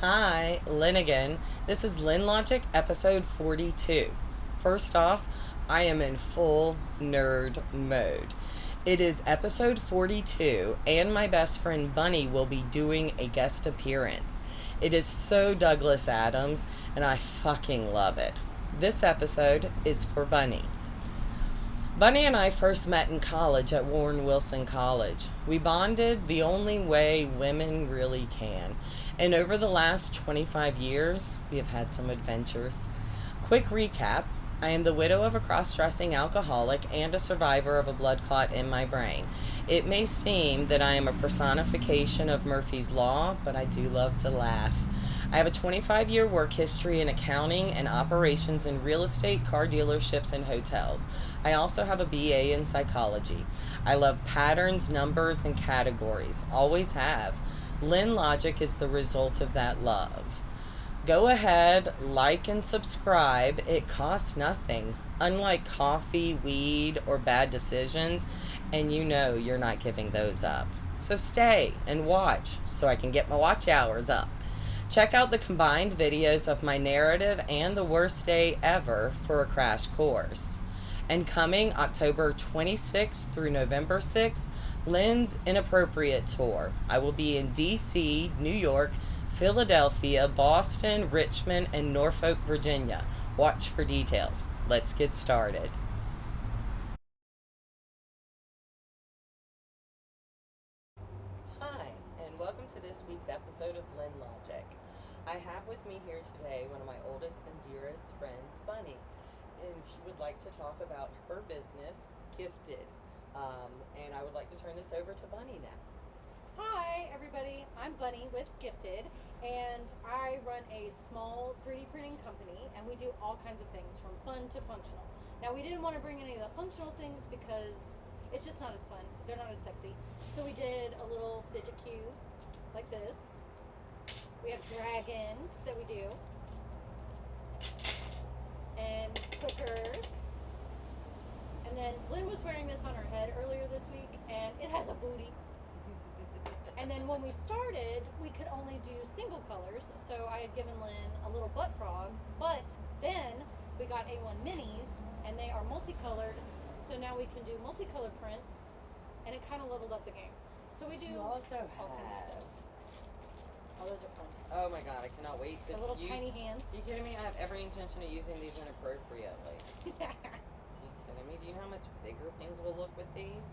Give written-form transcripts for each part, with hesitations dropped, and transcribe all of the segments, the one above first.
Hi, Lynn again. This is Lynn Logic, episode 42. First off, I am in full nerd mode. It is episode 42, and my best friend Bunny will be doing a guest appearance. It is so Douglas Adams, and I fucking love it. This episode is for Bunny. Bunny and I first met in college at Warren Wilson College. We bonded the only way women really can. And over the last 25 years, we have had some adventures. Quick recap: I am the widow of a cross dressing alcoholic and a survivor of a blood clot in my brain. It may seem that I am a personification of Murphy's Law, but I do love to laugh. I have a 25-year work history in accounting and operations in real estate, car dealerships, and hotels. I also have a BA in psychology. I love patterns, numbers, and categories. Always have. Lynn Logic is the result of that love. Go ahead, like and subscribe. It costs nothing. Unlike coffee, weed, or bad decisions, and you know you're not giving those up. So stay and watch so I can get my watch hours up. Check out the combined videos of my narrative and the worst day ever for a crash course. And coming October 26th through November 6th, Lynn's Inappropriate Tour. I will be in DC, New York, Philadelphia, Boston, Richmond, and Norfolk, Virginia. Watch for details. Let's get started. Hi, and welcome to this week's episode of Lynn Logic. I have with me here today one of my oldest and dearest friends, Bunny, and she would like to talk about her business, Gifted. And I would like to turn this over to Bunny now. Hi, everybody. I'm Bunny with Gifted, and I run a small 3D printing company, and we do all kinds of things from fun to functional. Now, we didn't want to bring any of the functional things because it's just not as fun. They're not as sexy. So we did a little fidget cube like this. We have dragons that we do, and clickers. And then Lynn was wearing this on her head earlier this week, and it has a booty. And then when we started, we could only do single colors, so I had given Lynn a little butt frog, but then we got A1 minis, and they are multicolored, so now we can do multicolored prints, and it kind of leveled up the game. So we do You also all kinds of have. stuff. Oh, those are fun. Oh my god, I cannot wait to The little use. tiny hands. Are you kidding me? I have every intention of using these inappropriately. Are you kidding me? Do you know how much bigger things will look with these?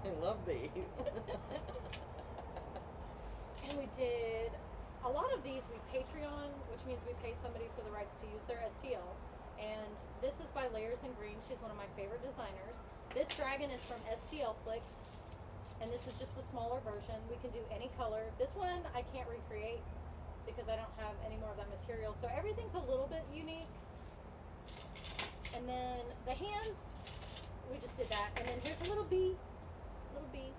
I love these. And we did a lot of these we Patreon, which means we pay somebody for the rights to use their STL. And this is by Layers in Green. She's one of my favorite designers. This dragon is from STL Flicks, and this is just the smaller version. We can do any color. This one I can't recreate because I don't have any more of that material. So everything's a little bit unique. And then the hands, we just did that. And then here's a little bee. Little bee.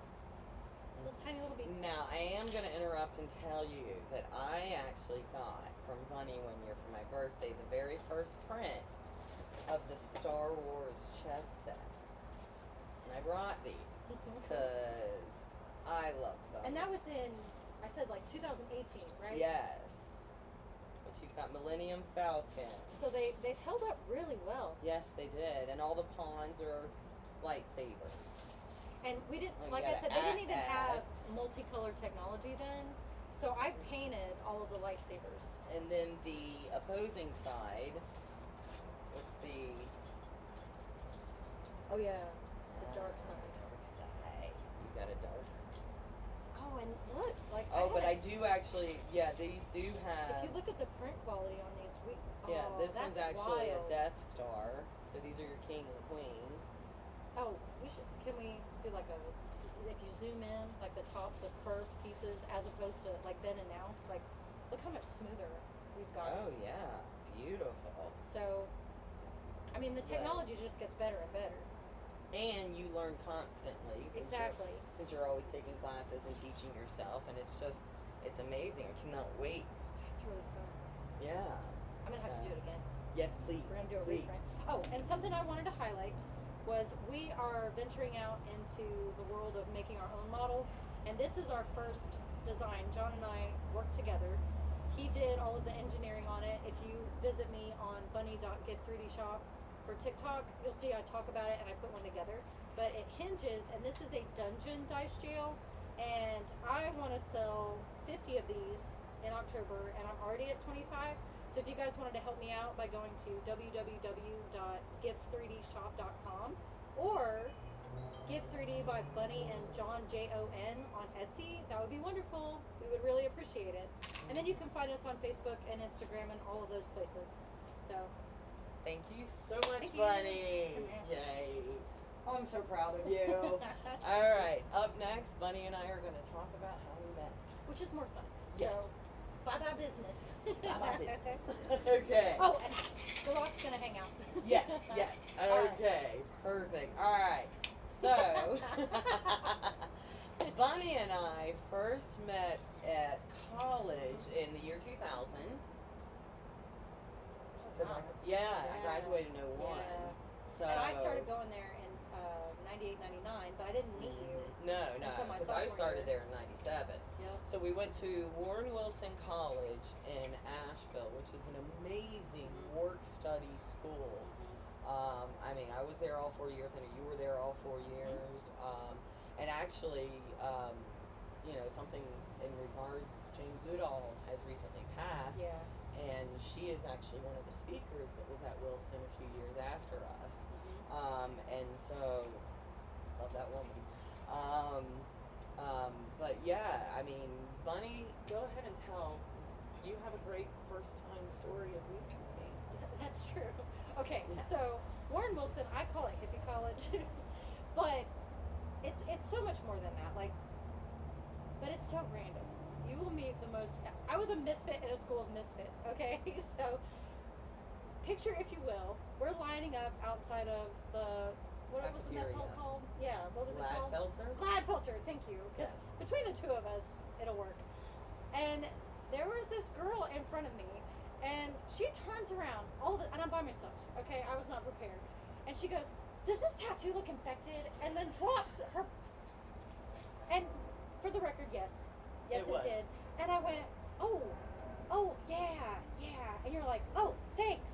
Little tiny little bee. Now, I am going to interrupt and tell you that I actually got from Bunny one year for my birthday the very first print of the Star Wars chess set. And I brought these because I love them. And that was in, I said like 2018, right? Yes. But you've got Millennium Falcon. So they've held up really well. Yes, they did. And all the pawns are lightsabers. And we didn't, Well, like you I said, gotta they didn't even add. have multicolored technology then. So I painted all of the lightsabers. And then the opposing side with the Oh yeah, the dark side. dark side. You got a dark. Oh, and look, like Oh, but I do actually. Yeah, these do have. if you look at the print quality on these, Yeah, this that's one's actually wild. a Death Star. So these are your king and queen. Oh, can we do like a, if you zoom in, like the tops of curved pieces as opposed to like then and now? Like, look how much smoother we've got. Oh yeah, beautiful. So, I mean, the technology just gets better and better. And you learn constantly. Exactly. Since you're always taking classes and teaching yourself, and it's amazing. I cannot wait. It's really fun. Yeah. I'm gonna have to do it again. Yes, please. We're gonna do a please. reprint. Oh, and something I wanted to highlight. was we are venturing out into the world of making our own models, and this is our first design. John and I worked together. He did all of the engineering on it. If you visit me on bunny.give3dshop for TikTok, you'll see I talk about it and I put one together. But it hinges, and this is a dungeon dice jail, and I want to sell 50 of these in October, and I'm already at 25. So if you guys wanted to help me out by going to www.give3dshop.com or Give3D by Bunny and John Jon on Etsy, that would be wonderful. We would really appreciate it. And then you can find us on Facebook and Instagram and all of those places. So Thank you so much, Thank you. Bunny. Yay. I'm so proud of you. All right. Up next, Bunny and I are going to talk about how we met. which is more fun. Yes. So bye-bye business. Bye-bye business. Okay. Oh, and the rock's gonna hang out. Yes, yes. All right. Okay, perfect. All right. So, Bunny and I first met at college in the year 2000. Wow. I graduated in 01. Yeah. So, And I started going there in 98, 99, but I didn't meet you. No, until my because I sophomore started year. there in 97. Yep. So we went to Warren Wilson College in Asheville, which is an amazing work-study school. I mean, I was there all 4 years, and you were there all 4 years. And actually, something in regards, Jane Goodall has recently passed. Yeah. And she is actually one of the speakers that was at Wilson a few years after us. And so, love that woman. But yeah, I mean, Bunny, go ahead and tell. You have a great first-time story of meeting me. That's true. Okay, Yes. so Warren Wilson, I call it hippie college, but it's so much more than that. But it's so random. You will meet the most. I was a misfit in a school of misfits. Okay, so picture, if you will, we're lining up outside of the. What was the mess hall Cafeteria. called? Yeah, what was it called? Gladfelter? Gladfelter, thank you. Because Yes. between the two of us, it'll work. And there was this girl in front of me, and she turns around, and I'm by myself, okay? I was not prepared. And she goes, "Does this tattoo look infected?" And then drops her. And for the record, yes. Yes, It was. it did. And I went, oh, yeah. And you're like, "Oh, thanks."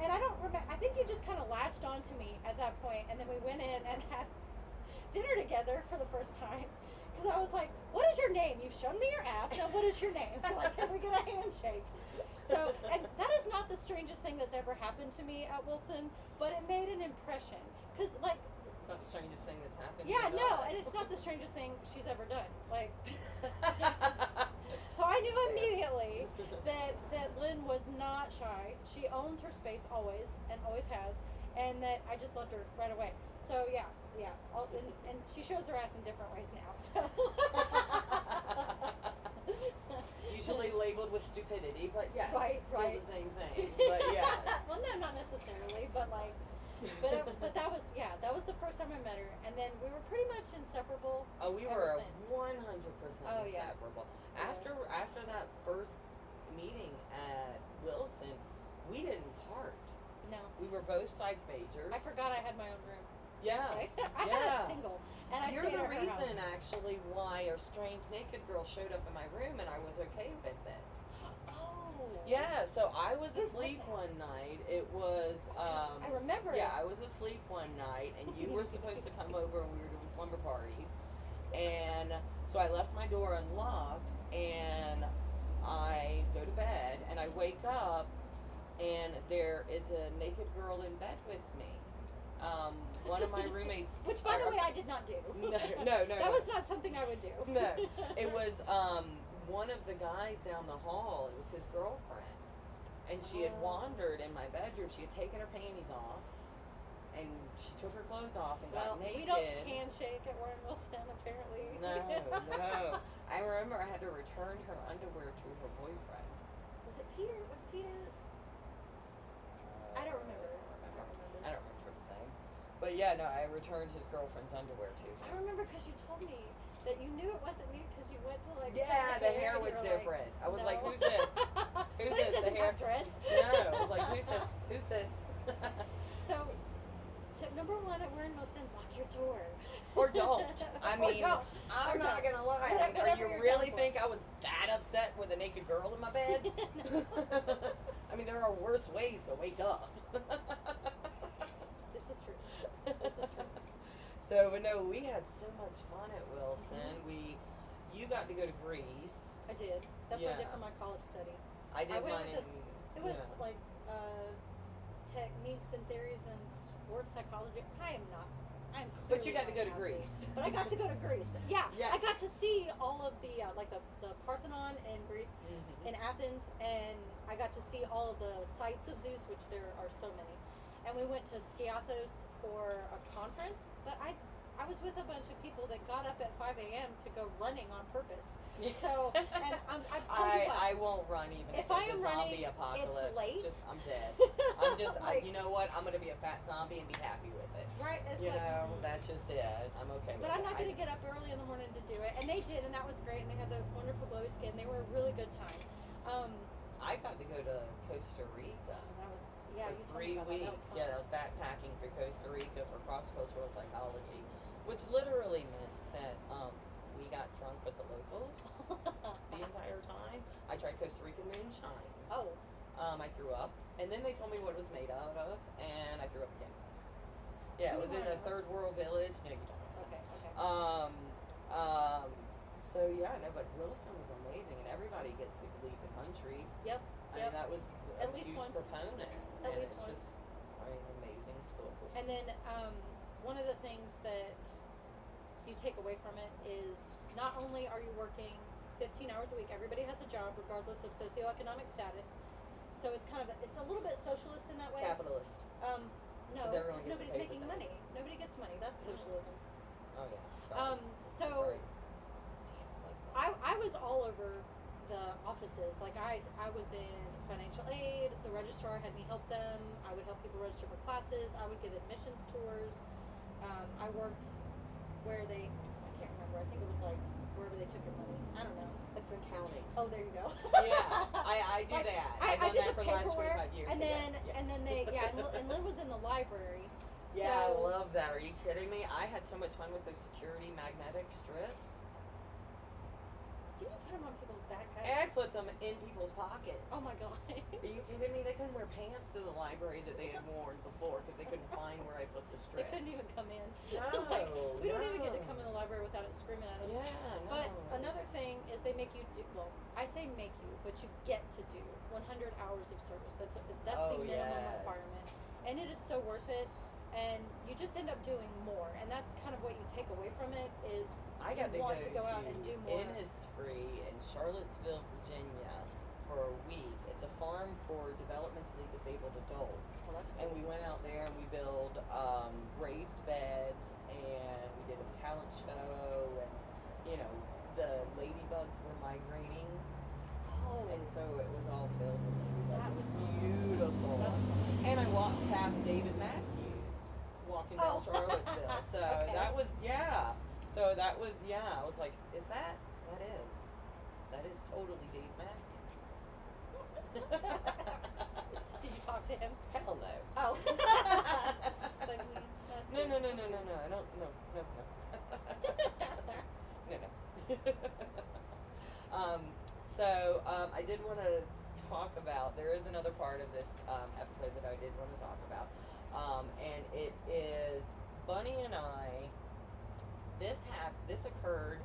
And I don't remember, I think you just kind of latched onto me at that point, and then we went in and had dinner together for the first time. Because I was like, "What is your name? You've shown me your ass. Now, what is your name?" So, can we get a handshake? So, and that is not the strangest thing that's ever happened to me at Wilson, but it made an impression. Because, It's not the strangest thing that's happened. yeah, with no, us. and it's not the strangest thing she's ever done. So I knew Fair. immediately that Lynn was not shy. She owns her space always and always has, and that I just loved her right away. So yeah. And she shows her ass in different ways now. So Usually labeled with stupidity, but yes, Right, still right. the same thing. But yes. Well, no, not necessarily, but but that was the first time I met her, and then we were pretty much inseparable. Oh, we ever were since. 100% Oh, yeah. inseparable. Yeah. After that first meeting at Wilson, we didn't part. No, We were both psych majors. I forgot I had my own room. Yeah. I had a single, and I You're stayed the at her reason, house. actually, why a strange naked girl showed up in my room, and I was okay with it. Oh. Yeah, so I was Who was asleep that? one night. It was. I remember. Yeah, I was asleep one night, and you were supposed to come over, and we were doing slumber parties. And so I left my door unlocked, and I go to bed, and I wake up, and there is a naked girl in bed with me. One of my roommates. Which, by the way, I did not do. No. That was not something I would do. No, it was one of the guys down the hall. It was his girlfriend, and she had Oh. wandered in my bedroom. She had taken her panties off, and she took her clothes off and Well, got naked. we don't handshake at Warren Wilson, apparently. No. I remember I had to return her underwear to her boyfriend. Was it Peter? Was Peter? I don't remember. I don't remember his name. But yeah, no, I returned his girlfriend's underwear to I her. remember because you told me that you knew it wasn't me because you went to Yeah, cut the hair and was you were different. I was no. like, "Who's this? Who's But this? it doesn't The hair?" have dreads. No, I was like, "Who's this? Who's this?" So, to number one, we're in Wilson, lock your door. Or don't. I Or mean, don't. I'm Or not don't. gonna lie. Whatever- Are whatever you you're really down for. think I was that upset with a naked girl in my bed? I mean, there are worse ways to wake up. This is true. This is true. So, but no, we had so much fun at Wilson. Mm-hmm. You got to go to Greece. I did. That's what I did Yeah. for my college study. I did I went mine with this. It in, was yeah. like techniques and theories in sports psychology. I'm But you clearly got to not go to happy. Greece. But I got to go to Greece. Yeah, Yes. I got to see all of the like the Parthenon in Greece, Mhm. in Athens, and I got to see all of the sites of Zeus, which there are so many. And we went to Skiathos for a conference, but I was with a bunch of people that got up at 5 a.m. to go running on purpose. So, and I tell you what, I won't run even if if I there's am a zombie running, apocalypse. it's late. Just I'm dead. I'm just Like- you know what? I'm gonna be a fat zombie and be happy with it. right? It's You like, know, that's just it. I'm okay with But it. I'm not going to get up early in the morning to do it. And they did, and that was great. And they had the wonderful glowy skin. They were a really good time. I got to go to Costa Rica. That was, yeah, you For told me 3 about that. That was weeks. fun. Yeah, I was backpacking through Costa Rica for cross-cultural psychology, which literally meant that we got drunk with the locals the entire time. I tried Costa Rican moonshine. Oh, I threw up, and then they told me what it was made out of, and I threw up again. Yeah, Do it was we in wanna a know? third world village. No, you don't. okay, okay. So yeah, no, but Wilson was amazing, and everybody gets to leave the country. Yep, I yep. mean, that was At a least huge once. proponent, At and least it's once. just an amazing school. And then one of the things that you take away from it is not only are you working 15 hours a week, everybody has a job regardless of socioeconomic status. So it's kind of it's a little bit socialist in that way. Capitalist. No, 'Cause everyone because gets nobody's paid the making same. money. Nobody gets money. That's socialism. Oh yeah. Sorry. So Sorry. I was all over the offices. Like I was in financial aid. The registrar had me help them. I would help people register for classes. I would give admissions tours. I worked where I can't remember. I think it was like wherever they took your money. I don't know. It's accounting. Oh, there you go. Yeah, I do Like, that. I I've done did that the for the last paperwork, 25 years. and but then yes, yes. and then and Lynn was in the library. Yeah, so, I love that. Are you kidding me? I had so much fun with those security magnetic strips. Did you put them on people's backpacks? And I put them in people's pockets. Oh my god. Are you kidding me? They couldn't wear pants to the library that they had worn before because they couldn't find where I put the They strip. couldn't even come in. No, Like, we don't even get to no. come in the library without it screaming at us. Yeah, no. But it another was- thing is they make you do, well, I say make you, but you get to do 100 hours of service. That's Oh, the minimum yes. requirement. And it is so worth it. And you just end up doing more. And that's kind of what you take away from it is I you got to want go to go out and do more. Innisfree in Charlottesville, Virginia for a week. It's a farm for developmentally disabled adults. Oh, that's cool. And we went out there and we built raised beds and we did a talent show and, you know, the ladybugs were migrating. Oh. And so it was all filled with ladybugs. It That's was fun. beautiful. That's fun. And I walked past David Matthews walking down Oh. Charlottesville. So Okay. that was, yeah. So that was, yeah. I was like, that is totally Dave Matthews. Did you talk to him? Hell no. Oh. It's like, that's No, good. no, no, no, no, no. I don't, no. So I did want to talk about, there is another part of this episode that I did want to talk about. And it is Bunny and I, this occurred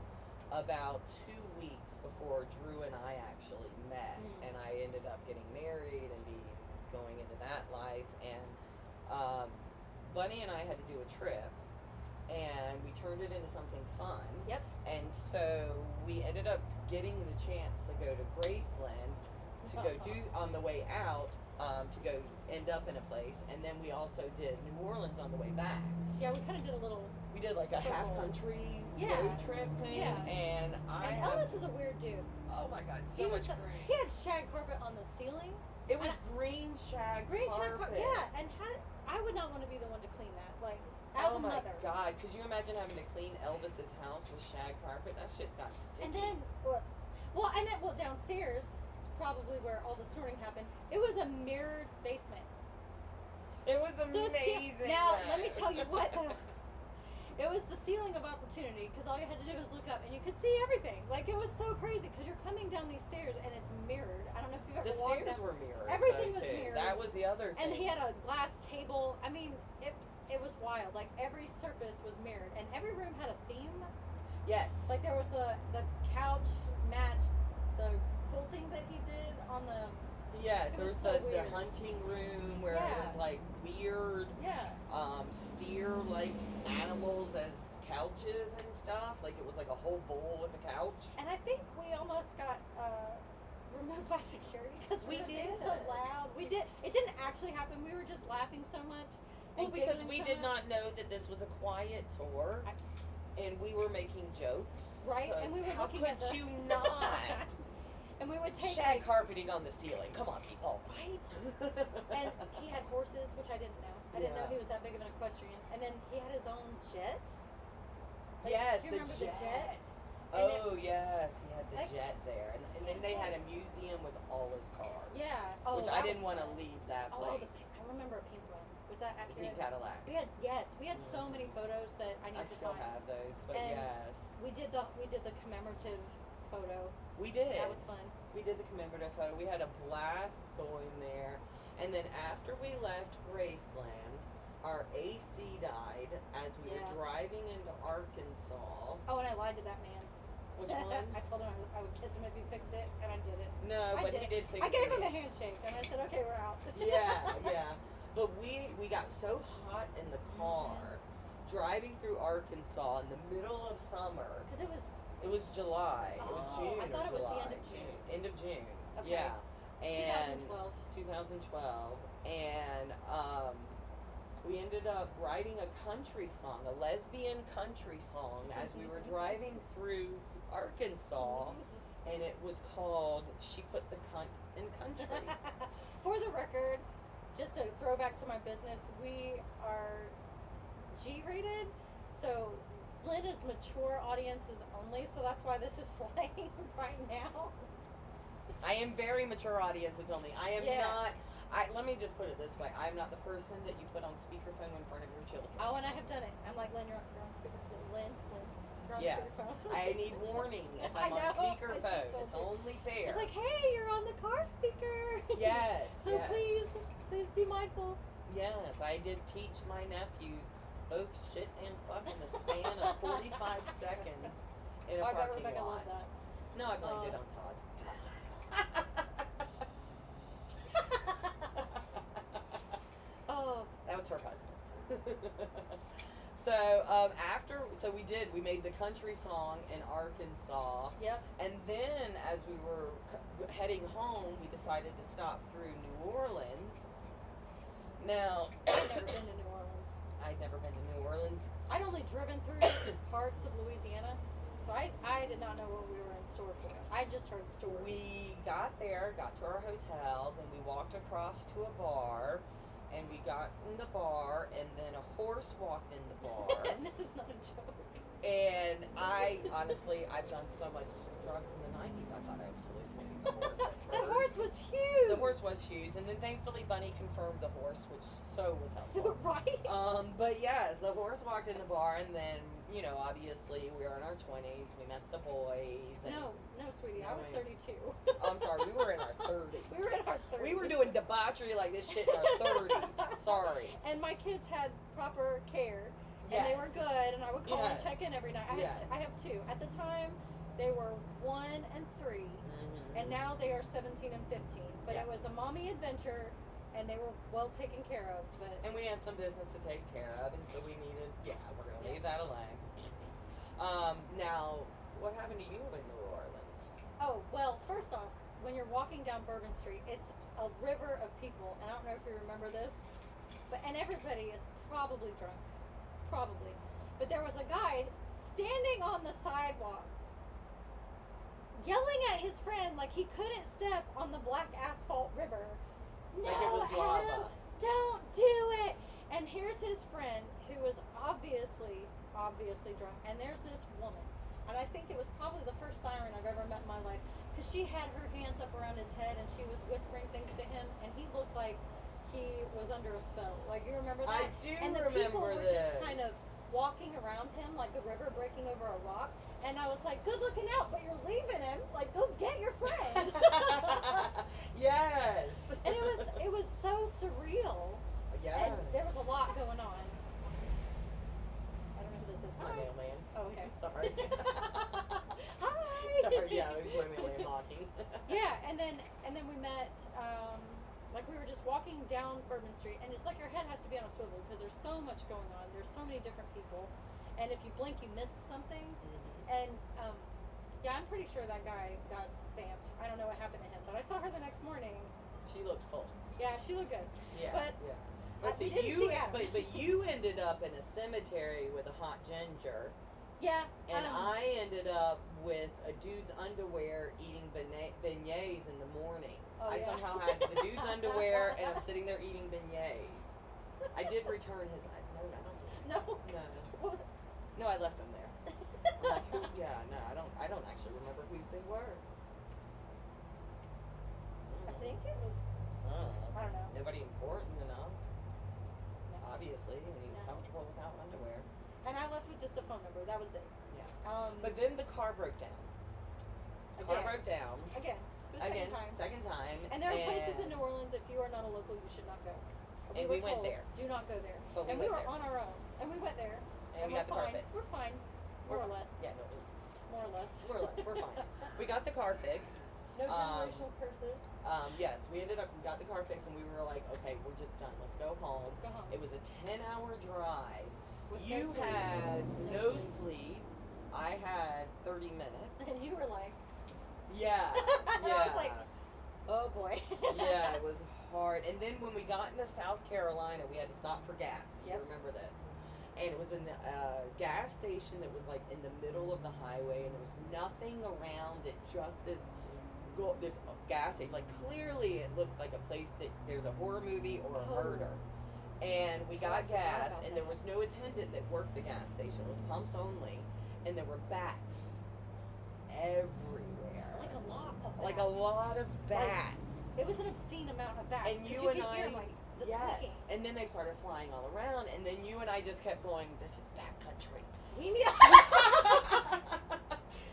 about 2 weeks before Drew and I actually met. Mm. And I ended up getting married and going into that life. And Bunny and I had to do a trip. And we turned it into something fun. Yep. And so we ended up getting the chance to go to Graceland to go do on the way out, to go end up in a place. And then we also did New Orleans on the way back. Yeah, we kind of did a little. We did like a circle. half country Yeah. road trip thing. Yeah. And And Elvis is a weird dude. oh my God, He so was much he great. had shag carpet on the ceiling. It was and green shag Green shag carpet. carpet. Yeah, and I would not want to be the one to clean that. Like, as oh a my mother. God, could you imagine having to clean Elvis's house with shag carpet? That shit's got sticky. And then, downstairs, probably where all the snorting happened, it was a mirrored basement. It was amazing. Now, let me tell you what, though. It was the ceiling of opportunity, because all you had to do was look up and you could see everything. Like, it was so crazy because you're coming down these stairs and it's mirrored. I don't know if you've ever walked down. The stairs were mirrored. Everything though, was too. mirrored. That was the other thing. And he had a glass table. I mean, it was wild. Like, every surface was mirrored and every room had a theme. Yes. Like, there was the couch matched the quilting that he did on the... Yes, there was so the hunting room where it was like weird steer like animals as couches and stuff. Like it was like a whole bowl was a couch. And I think we almost got removed by security because we were being so loud. We did. It didn't actually happen. We were just laughing so much. Well, because we did not know that this was a quiet tour. And we were making jokes. Right, and we were looking at you not? And we would take shag carpeting on the ceiling. Come on, people. Right. And he had horses, which I didn't know. I didn't know he was that big of an equestrian. And then he had his own jet. Like, yes, do you remember the jet? Oh, yes, he had the jet there. And then they had a museum with all his cars. Yeah. Which I didn't want to leave that place. I remember a pink one. Was that accurate? The pink Cadillac. We had so many photos that I need to find. I still have those, but yes. We did the commemorative photo. We did. That was fun. We did the commemorative photo. We had a blast going there. And then after we left Graceland, our AC died as we were driving into Arkansas. Oh, and I lied to that man. Which one? I told him I would kiss him if he fixed it, and I didn't. No, but he did fix it. I gave him a handshake, and I said, okay, we're out. Yeah. But we got so hot in the car, driving through Arkansas in the middle of summer. Because it was July. It was June. I thought it was the end of June. End of June. Okay. Yeah. And 2012. And we ended up writing a country song, a lesbian country song, as we were driving through Arkansas, and it was called "She Put the Cunt in Country." For the record, just to throw back to my business, we are G-rated, so Lynn is mature audiences only, so that's why this is flying right now. I am very mature audiences only. I am not. Let me just put it this way. I'm not the person that you put on speakerphone in front of your children. Oh, and I have done it. I'm like, Lynn, you're on speakerphone. Lynn, you're on speakerphone. I need warning if I'm on speakerphone. It's only fair. It's like, hey, you're on the car speaker. Yes. So please be mindful. Yes, I did teach my nephews both shit and fuck in the span of 45 seconds in a parking bet Rebecca lot. loved that. No, I blamed it on Todd. Oh, that was her husband. So we made the country song in Arkansas. Yep. And then as we were heading home, we decided to stop through New Orleans. Now, I've never been to New Orleans. I'd never been to New Orleans. I'd only driven through parts of Louisiana, so I did not know what we were in store for. I just heard stories. We got there, got to our hotel, then we walked across to a bar, and we got in the bar, and then a horse walked in the bar. And this is not a joke. And I've done so much drugs in the 90s, I thought I was hallucinating the horse at first. The horse was huge. The horse was huge, and then thankfully Bunny confirmed the horse, which so was helpful. Right? But yes, the horse walked in the bar, and then, obviously we were in our 20s, we met the boys. And no, sweetie, I was 32. I'm sorry, we were in our 30s. We were in our 30s. We were doing debauchery like this shit in our 30s. Sorry. And my kids had proper care. And they were good, and I would call and check in every night. I have two. At the time, they were 1 and 3, and now they are 17 and 15. But it was a mommy adventure, and they were well taken care of. And we had some business to take care of, and so we needed, we're going to leave that alone. Now, what happened to you in New Orleans? Oh, well, first off, when you're walking down Bourbon Street, it's a river of people, and I don't know if you remember this, and everybody is probably drunk. Probably. But there was a guy standing on the sidewalk yelling at his friend like he couldn't step on the black asphalt river. No, like it was lava. Adam, don't do it. And here's his friend who was obviously drunk. And there's this woman. And I think it was probably the first siren I've ever met in my life, because she had her hands up around his head and she was whispering things to him, and he looked like he was under a spell. Like, you remember I that? do and the remember people were this. just kind of walking around him like the river breaking over a rock. And I was like, good looking out, but you're leaving him. Like, go get your friend. Yes. And it was so surreal. Yeah. And there was a lot going on. I don't know who this is. My Hi. mailman. Oh, okay. Sorry. Hi. Sorry, yeah, it was my mailman knocking. Yeah, and then we met. Like, we were just walking down Bourbon Street, and it's like your head has to be on a swivel because there's so much going on. There's so many different people, and if you blink, you miss something. Mm-hmm. And yeah, I'm pretty sure that guy got vamped. I don't know what happened to him, but I saw her the next morning. She looked full. Yeah, she looked good. Yeah. But yeah. But see, didn't see Adam. but you ended up in a cemetery with a hot ginger. Yeah. And I ended up with a dude's underwear eating beignets in the morning. Oh, I yeah. somehow had the dude's underwear and I'm sitting there eating beignets. I did return his. No, I don't. No. No. What was it? No, I left them there. I'm like, who? Yeah, no, I don't actually remember whose they were. I think it was. I don't know. Nobody important enough. No. Obviously, and he was No. comfortable without underwear. And I left with just a phone number. That was it. Yeah. But then the car broke down. Again. Broke down. Again. For the Again, second time. second time. And there are places in New Orleans, if you are not a local, you should not go. And were we went told, there. Do not go there. But we and we went were there. on our own. And we went there. And we we're got the car fine. fixed. We're fine. More or less. Yeah, no, More or less. more or less. We're fine. We got the car fixed. No generational curses. Yes, we got the car fixed and we were like, okay, we're just done. Let's go home. Let's go home. It was a 10-hour drive. With no You sleep. had No no sleep. sleep. I had 30 minutes. And you were like, Yeah. Yeah. I was like, oh boy. Yeah, it was hard. And then when we got into South Carolina, we had to stop for gas. Do you Yep. remember this? And it was in the gas station that was like in the middle of the highway, and there was nothing around it, just this gas station. Like, clearly it looked like a place that there's a horror movie or a Oh. murder. And we I got forgot gas, about and there that. was no attendant that worked the gas station. It was pumps only, and there were bats everywhere. Like a lot of bats. Like a lot of bats. It was an obscene amount of bats. And 'cause you could and hear I, like the yes. squeaking. And then they started flying all around, and then you and I just kept going, this is backcountry. We need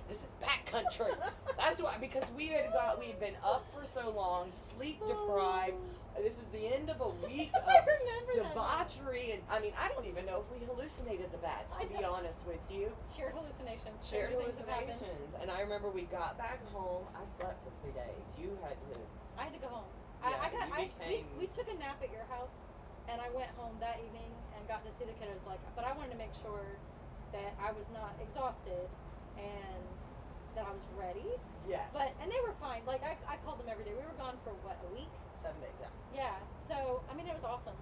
This is backcountry. That's why, because we had been up for so long, sleep deprived. This is the end of a week I of remember that. debauchery, and I mean, I don't even know if we hallucinated the bats, to be honest with you. Shared hallucinations. Shared Stranger things have happened. hallucinations. And I remember we got back home. I slept for 3 days. You had to. I had to go home. Yeah, We took a nap at your house, and I went home that evening and got to see the kiddos. But I wanted to make sure that I was not exhausted and that I was ready. Yes. And they were fine. Like, I called them every day. We were gone for what, a week? 7 days, yeah. Yeah. So I mean, it was awesome.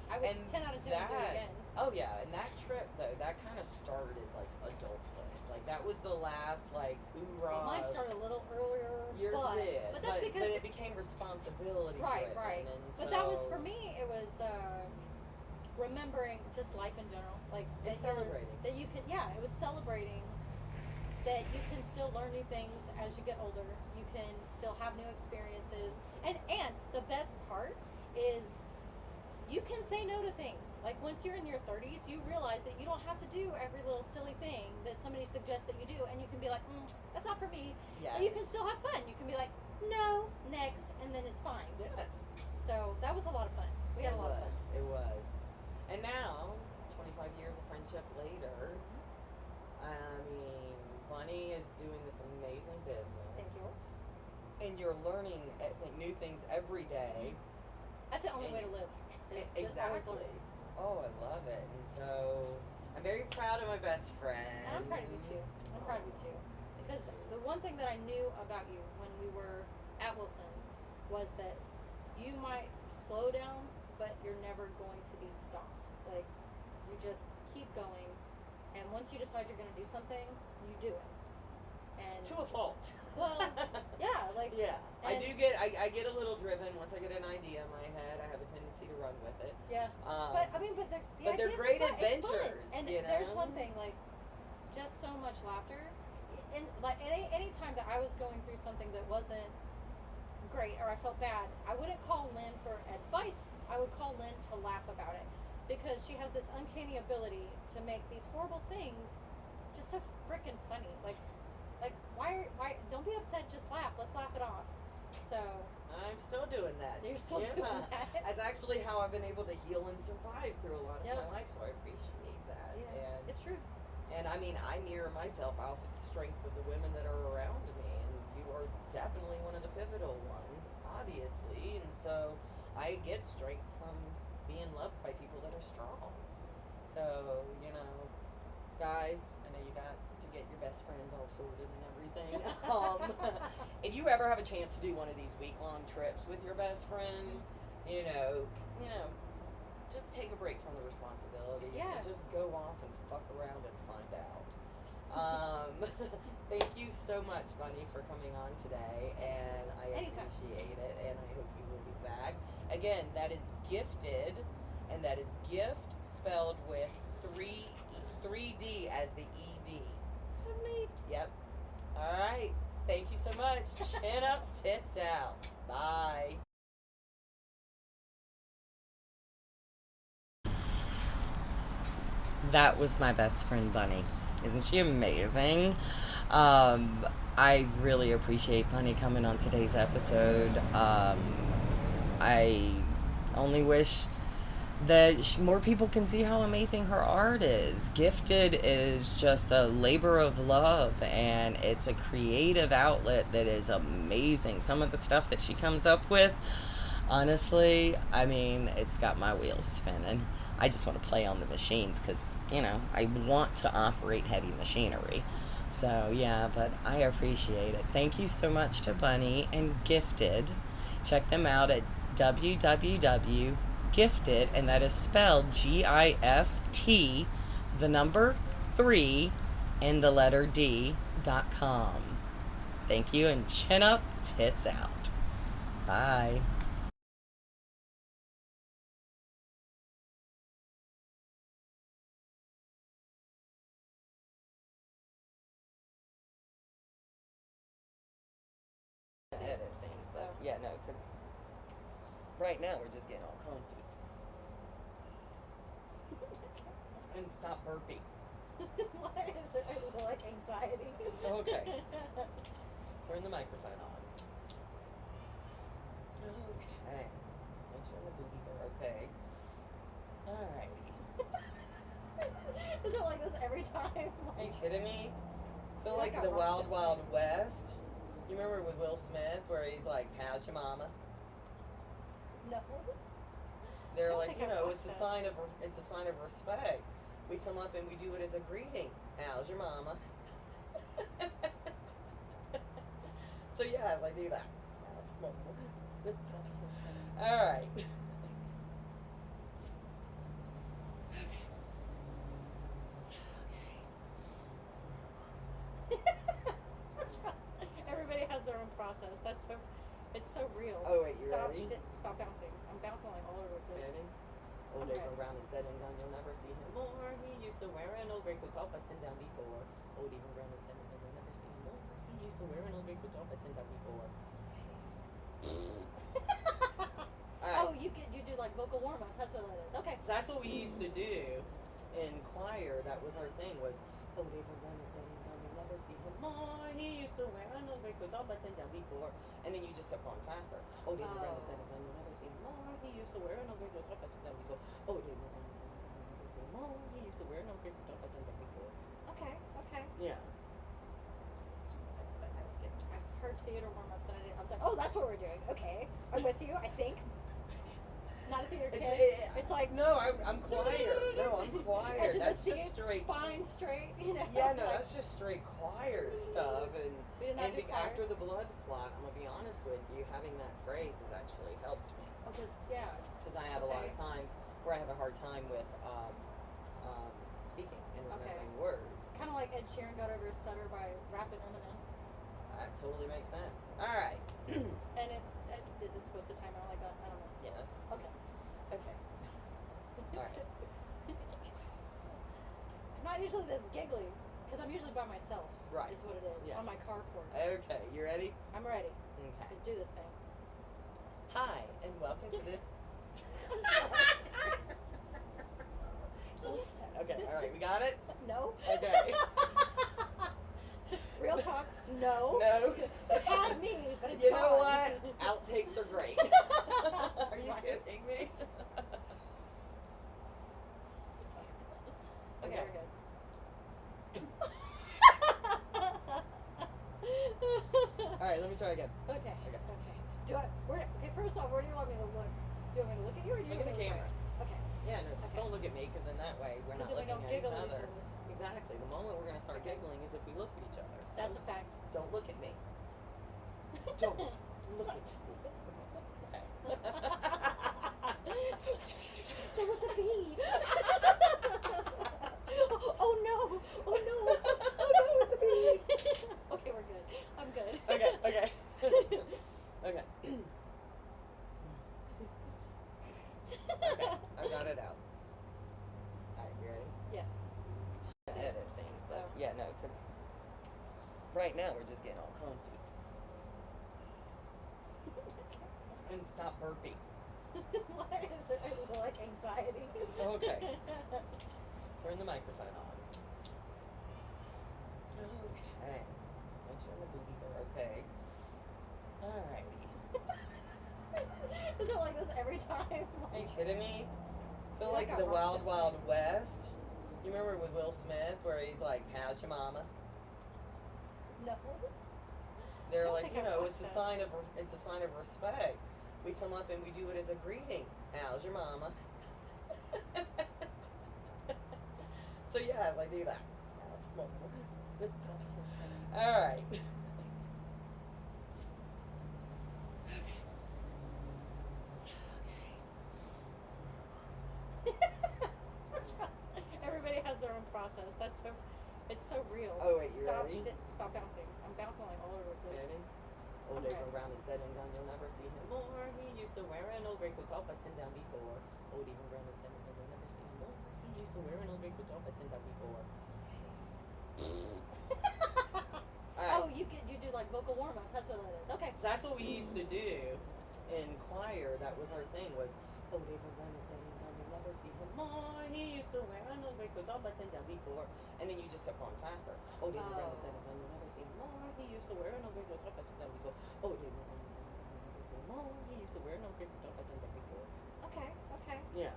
I would 10 out of 10 would do it again. Oh yeah, and that trip though, that kind of started like adulthood. Like that was the last like hoorah. Well, mine started a little earlier. Yours did, but that's because but it became responsibility. right. driven, and But that was for me. It was remembering just life in general, like And celebrating. That you can, yeah, it was celebrating that you can still learn new things as you get older. You can still have new experiences, and the best part is you can say no to things. Like once you're in your 30s, you realize that you don't have to do every little silly thing that somebody suggests that you do, and you can be like, that's not for me. Yes. Or you can still have fun. You can be like, no, next, and then it's fine. Yes. So that was a lot of fun. We had a lot of fun. It was. And now, 25 years of friendship later, I mean, Bunny is doing this amazing business. Thank you. And you're learning, I think, new things every day. That's the only way to live. Is just always Exactly. learning. Oh, I love it. And so, I'm very proud of my best friend. And I'm proud of you too. I'm proud of you too. Because the one thing that I knew about you when we were at Wilson was that you might slow down, but you're never going to be stopped. Like, you just keep going. And once you decide you're going to do something, you do it. And To a fault. well, yeah, like Yeah, I and- do get. I get a little driven once I get an idea in my head. I have a tendency to run with it. yeah. But But they're ideas are great fun. It's fun. adventures, And you there's know? one thing, like, just so much laughter. And like any time that I was going through something that wasn't great or I felt bad, I wouldn't call Lynn for advice. I would call Lynn to laugh about it because she has this uncanny ability to make these horrible things just so freaking funny. Like why don't be upset, just laugh. Let's laugh it off. So I'm still doing that. You're still doing that. That's actually how I've been able to heal and survive through a lot of my life, so I appreciate that. Yeah, And it's true. And I mean, I mirror myself off of the strength of the women that are around me, and you are definitely one of the pivotal ones, obviously. And so I get strength from being loved by people that are strong. So, you know, guys, I know you got to get your best friends all sorted and everything. If you ever have a chance to do one of these week-long trips with your best friend, you know, just take a break from the responsibilities and just go off and fuck around and find out. Thank you so much, Bunny, for coming on today, and I appreciate it, and I hope you will be back. Again, that is Gifted, and that is gift spelled with 3D as the ED. That's me. Yep. All right. Thank you so much. Chin up, tits out. Bye. That was my best friend, Bunny. Isn't she amazing? I really appreciate Bunny coming on today's episode. I only wish that more people can see how amazing her art is. Gifted is just a labor of love, and it's a creative outlet that is amazing. Some of the stuff that she comes up with, honestly, I mean, it's got my wheels spinning. I just want to play on the machines because, I want to operate heavy machinery. So, yeah, but I appreciate it. Thank you so much to Bunny and Gifted. Check them out at www.gifted, and that is spelled GIFT, the number 3, and the letter D.com. Thank you, and chin up, tits out. Bye. Edit things. So, yeah, no, because right now we're just getting all comfy. And stop burping. Why is it like anxiety? Okay. Turn the microphone on. Okay. Make sure the boobies are okay. Alrighty. Is it like this every time? Are you kidding me? I feel like I the got Wild rocks Wild West. You remember with Will Smith where he's like, "How's your mama?" No. They're I like, think I've it's a watched sign of respect. We come up and we do it as a greeting. How's your mama? So yes, I do that. That's so funny. All right. Everybody has their own process. It's so real. Oh, wait, you stop, ready? Stop bouncing. I'm bouncing like all over the place. Ready? Old Okay. Abram Brown is dead and gone. You'll never see him more. He used to wear an old gray coat top, but 10 down before. Old Abram Brown is dead and gone. You'll never see him more. He used to wear an old gray coat top, but 10 down before. Oh, you do like vocal warm-ups. That's what that is. Okay. So that's what we used to do in choir. That was our thing. Was Old Abram Brown is dead and gone. You'll never see him more. He used to wear an old gray coat top, but 10 down before. And then you just kept going faster. Old Abram Brown is dead and gone. You'll never see him more. He used to wear an old gray coat top, but 10 down before. Old Abram Brown is dead and gone. You'll never see him more. He used to wear an old gray coat top, but 10 down before. Okay. Yeah. I've heard theater warm-ups and I was like, oh, that's what we're doing. Okay. I'm with you, I think. Not a theater kid. It's like, no, I'm choir. No, I'm choir. Edge of the That's seat, just straight. spine straight. Yeah, no, that's just straight choir stuff. And We did not do choir. after the blood clot, I'm gonna be honest with you, having that phrase has actually helped me. Because I have a lot of times where I have a hard time with speaking and remembering words. It's kind of like Ed Sheeran got over his stutter by rapping Eminem. That totally makes sense. All right. And is it supposed to time out like that? I don't know. Yes. Okay. Okay. All right. I'm not usually this giggly because I'm usually by myself. Right. Is what it is. Yes. On my carport. Okay, you ready? I'm ready. Okay. Let's do this thing. Hi, and welcome to this I'm sorry. Okay, all right, we got it? No. Okay. Real talk, no. No. It had me, but it's You gone. know what? Outtakes are great. Are you Right. kidding me? Okay, Okay. we're good. All right, let me try again. Okay. Okay. Okay, first off, where do you want me to look? Do you want me to look at you or do you Look want at me the to camera. look? Okay. Yeah, no, just Okay. don't look at me, because then that way we're not Because then we looking don't at each giggle at each other. other. Exactly. The moment we're going to start Okay. giggling is if we look at each other. So That's a fact. don't look at me. Don't look at me. Okay. There was a bee. Oh no! Oh no! Oh no! It's a bee. Okay, we're good. I'm good. Okay, okay. Okay. Okay, I got it out. Alright, you ready? Yes. Edit things. So, Oh. yeah, no, because right now we're just getting all comfy. And stop burping. What is it? Is it like anxiety? Okay. Turn the microphone on. Okay. Make sure the boobies are okay. Alrighty. Is it like this every time? Are you kidding me? Feel Dude, I like got the rocks Wild in Wild West. You remember with Will Smith where he's like, "How's your mama?" No. They're I don't like, think you I know, watched it's a that. sign of respect. We come up and we do it as a greeting. How's your mama? So yes, I do that. How's your mama? That's so funny. All right. Everybody has their own process. It's so real. Oh, wait, you stop, ready? Stop bouncing. I'm bouncing like all over the place. Ready? Old I'm Abram ready. Brown is dead and gone. You'll never see him more. He used to wear an old gray coat top, but 10 down before. Old Abram Brown is dead and gone. You'll never see him more. He used to wear an old gray coat top, but 10 down before. Oh, you do like vocal warm ups. That's what that is. Okay. So that's what we used to do in choir. That was our thing. Was Old Abram Brown is dead and gone. You'll never see him more. He used to wear an old gray coat top, but 10 down before. And then you just kept going faster. Old Abram Brown is dead and gone. You'll never see him more. He used to wear an old gray coat top, but 10 down before. Old Abram Brown is dead and gone. You'll never see him more. He used to wear an old gray coat top, but 10 down before. Okay. Okay. Yeah.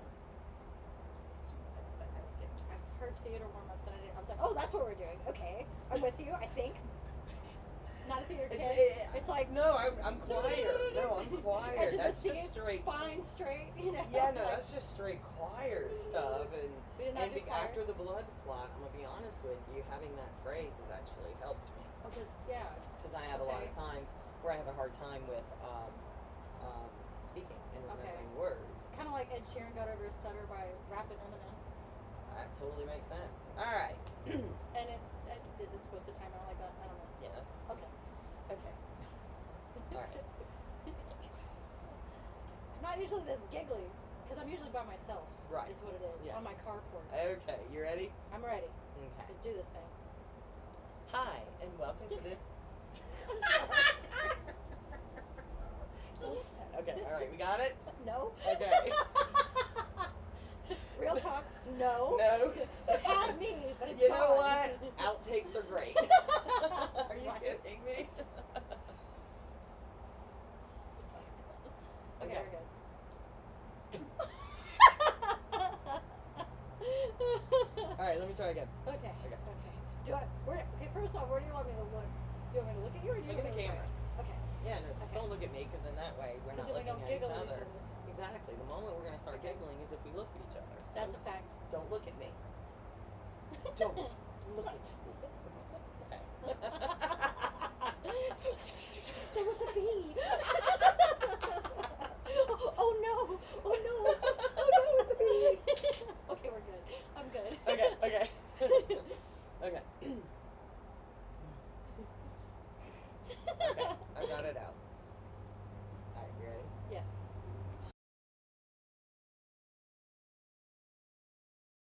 It's a stupid thing, but I like it. I've heard theater warm ups and I was like, oh, that's what we're doing. Okay, I'm with you. I think. Not a theater kid. It's like no, I'm choir. No, I'm choir. Edge of the That's seat, just straight. spine straight. You know. Yeah, no, like, that's just straight choir stuff. And We did not do choir. after the blood clot, I'm gonna be honest with you, having that phrase has actually helped me because yeah. because I have a lot of Okay. times where I have a hard time with speaking and remembering words. It's kind of like Ed Sheeran got over his stutter by rapping Eminem. That totally makes sense. All right. And is it supposed to time out like that? I don't know. Yes. Okay. Okay. All right. I'm not usually this giggly because I'm usually by myself. Right. Is what it is Yes. on my carport. Okay. You ready? I'm ready. Okay. Let's do this thing. Hi, and welcome to this. I'm sorry. Okay. All right. We got it. No. Okay. Real talk, no. No. It had me, but it's You gone. know what? Outtakes are great. Are you Right. kidding me? Okay, Okay. we're good. All right, let me try again. Okay. Okay. Okay, first off, where do you want me to look? Do you want me to look at you or do you Look want at me the to camera. look? Okay. Yeah, no, just Okay. don't look at me, because then that way we're not Because then we looking don't at each giggle at each other. other. Exactly. The moment we're going to start Okay. giggling is if we look at each other. So That's a fact. don't look at me. Don't look at me. Okay. There was a bee. Oh no! Oh no! Oh no! It's a bee. Okay, we're good. I'm good. Okay, okay. Okay. Okay, I got it out. Alright, you ready? Yes.